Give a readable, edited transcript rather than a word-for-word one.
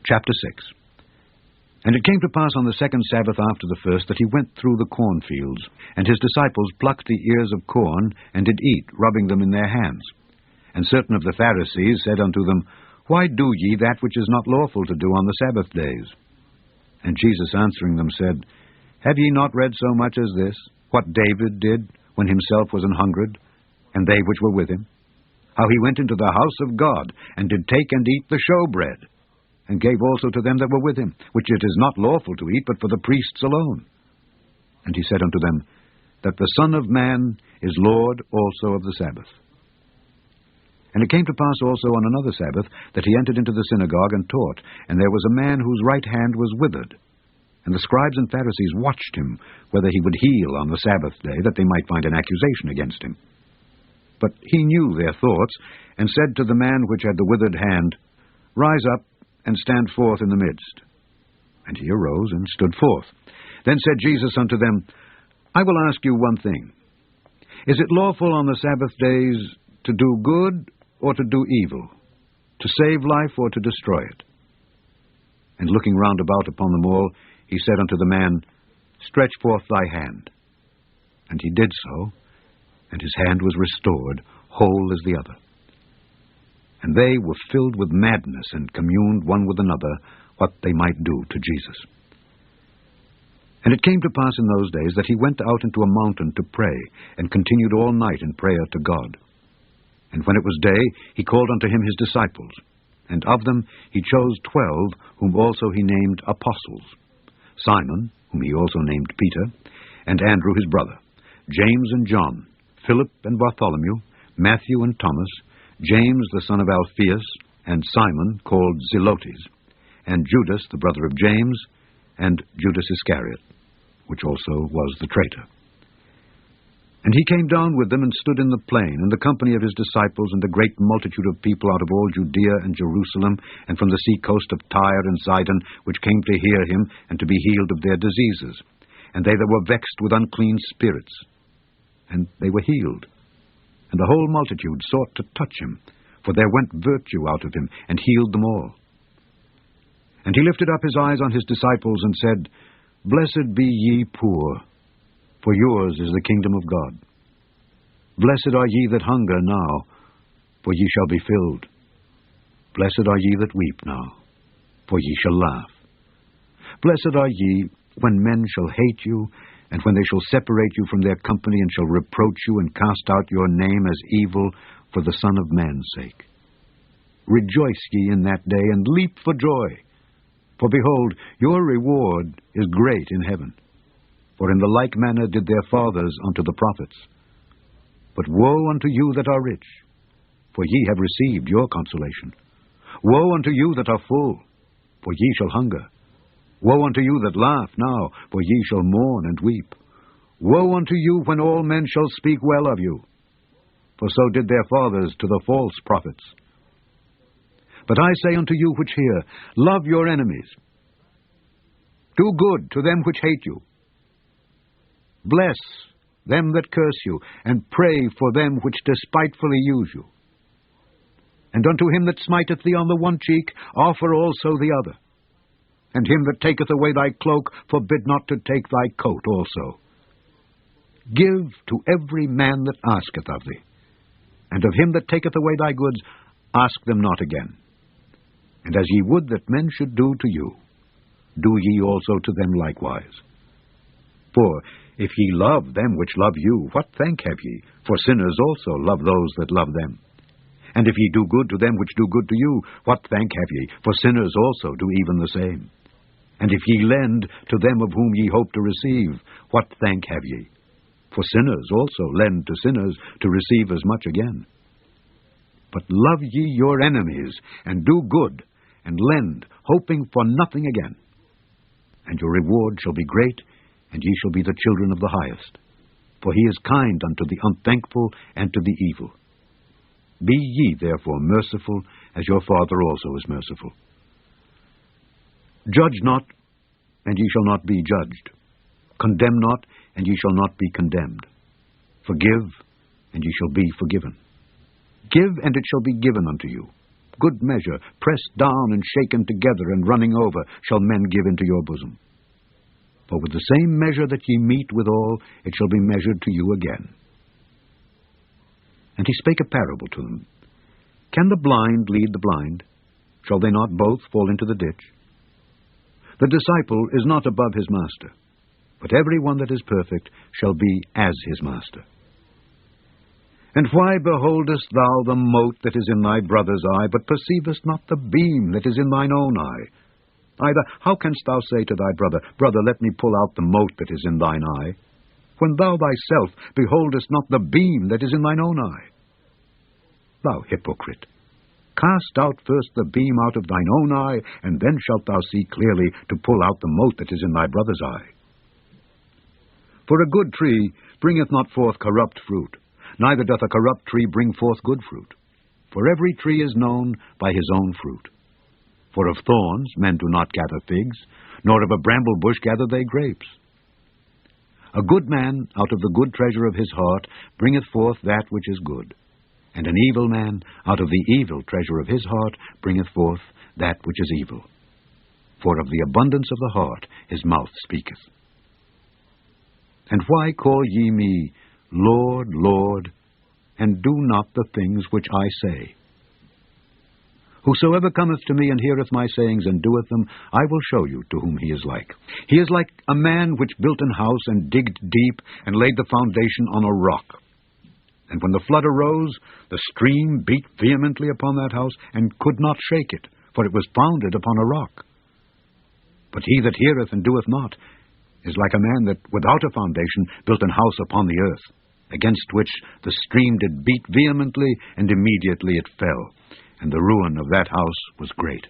Chapter 6. And it came to pass on the second Sabbath after the first that he went through the cornfields, and his disciples plucked the ears of corn, and did eat, rubbing them in their hands. And certain of the Pharisees said unto them, Why do ye that which is not lawful to do on the Sabbath days? And Jesus answering them said, Have ye not read so much as this, what David did when himself was an hungred, and they which were with him? How he went into the house of God, and did take and eat the showbread, and gave also to them that were with him, which it is not lawful to eat, but for the priests alone. And he said unto them, That the Son of Man is Lord also of the Sabbath. And it came to pass also on another Sabbath, that he entered into the synagogue and taught, and there was a man whose right hand was withered. And the scribes and Pharisees watched him, whether he would heal on the Sabbath day, that they might find an accusation against him. But he knew their thoughts, and said to the man which had the withered hand, Rise up, and stand forth in the midst. And he arose and stood forth. Then said Jesus unto them, I will ask you one thing. Is it lawful on the Sabbath days to do good or to do evil, to save life or to destroy it? And looking round about upon them all, he said unto the man, Stretch forth thy hand. And he did so, and his hand was restored, whole as the other. And they were filled with madness, and communed one with another what they might do to Jesus. And it came to pass in those days that he went out into a mountain to pray, and continued all night in prayer to God. And when it was day, he called unto him his disciples, and of them he chose 12, whom also he named apostles: Simon, whom he also named Peter, and Andrew his brother, James and John, Philip and Bartholomew, Matthew and Thomas, James the son of Alphaeus, and Simon called Zelotes, and Judas the brother of James, and Judas Iscariot, which also was the traitor. And he came down with them, and stood in the plain, in the company of his disciples, and a great multitude of people out of all Judea and Jerusalem, and from the sea coast of Tyre and Sidon, which came to hear him, and to be healed of their diseases, and they that were vexed with unclean spirits, and they were healed. And the whole multitude sought to touch him, for there went virtue out of him, and healed them all. And he lifted up his eyes on his disciples, and said, Blessed be ye poor, for yours is the kingdom of God. Blessed are ye that hunger now, for ye shall be filled. Blessed are ye that weep now, for ye shall laugh. Blessed are ye when men shall hate you, and when they shall separate you from their company, and shall reproach you, and cast out your name as evil for the Son of Man's sake. Rejoice ye in that day, and leap for joy. For behold, your reward is great in heaven. For in the like manner did their fathers unto the prophets. But woe unto you that are rich, for ye have received your consolation. Woe unto you that are full, for ye shall hunger. Woe unto you that laugh now, for ye shall mourn and weep. Woe unto you when all men shall speak well of you, for so did their fathers to the false prophets. But I say unto you which hear, love your enemies. Do good to them which hate you. Bless them that curse you, and pray for them which despitefully use you. And unto him that smiteth thee on the one cheek, offer also the other. And him that taketh away thy cloak, forbid not to take thy coat also. Give to every man that asketh of thee, and of him that taketh away thy goods, ask them not again. And as ye would that men should do to you, do ye also to them likewise. For if ye love them which love you, what thank have ye? For sinners also love those that love them. And if ye do good to them which do good to you, what thank have ye? For sinners also do even the same. And if ye lend to them of whom ye hope to receive, what thank have ye? For sinners also lend to sinners to receive as much again. But love ye your enemies, and do good, and lend, hoping for nothing again. And your reward shall be great, and ye shall be the children of the highest. For he is kind unto the unthankful and to the evil. Be ye therefore merciful, as your Father also is merciful. Judge not, and ye shall not be judged. Condemn not, and ye shall not be condemned. Forgive, and ye shall be forgiven. Give, and it shall be given unto you. good measure, pressed down and shaken together and running over, shall men give into your bosom. For with the same measure that ye mete withal, it shall be measured to you again. And he spake a parable to them. Can the blind lead the blind? Shall they not both fall into the ditch? The disciple is not above his master, but every one that is perfect shall be as his master. And why beholdest thou the mote that is in thy brother's eye, but perceivest not the beam that is in thine own eye? Either how canst thou say to thy brother, Brother, let me pull out the mote that is in thine eye, when thou thyself beholdest not the beam that is in thine own eye? Thou hypocrite, cast out first the beam out of thine own eye, and then shalt thou see clearly to pull out the mote that is in thy brother's eye. For a good tree bringeth not forth corrupt fruit, neither doth a corrupt tree bring forth good fruit. For every tree is known by his own fruit. For of thorns men do not gather figs, nor of a bramble bush gather they grapes. A good man out of the good treasure of his heart bringeth forth that which is good, and an evil man out of the evil treasure of his heart bringeth forth that which is evil. For of the abundance of the heart his mouth speaketh. And why call ye me, Lord, Lord, and do not the things which I say? Whosoever cometh to me and heareth my sayings and doeth them, I will show you to whom he is like. He is like a man which built an house and digged deep and laid the foundation on a rock. And when the flood arose, the stream beat vehemently upon that house and could not shake it, for it was founded upon a rock. But he that heareth and doeth not is like a man that without a foundation built an house upon the earth, against which the stream did beat vehemently, and immediately it fell, and the ruin of that house was great.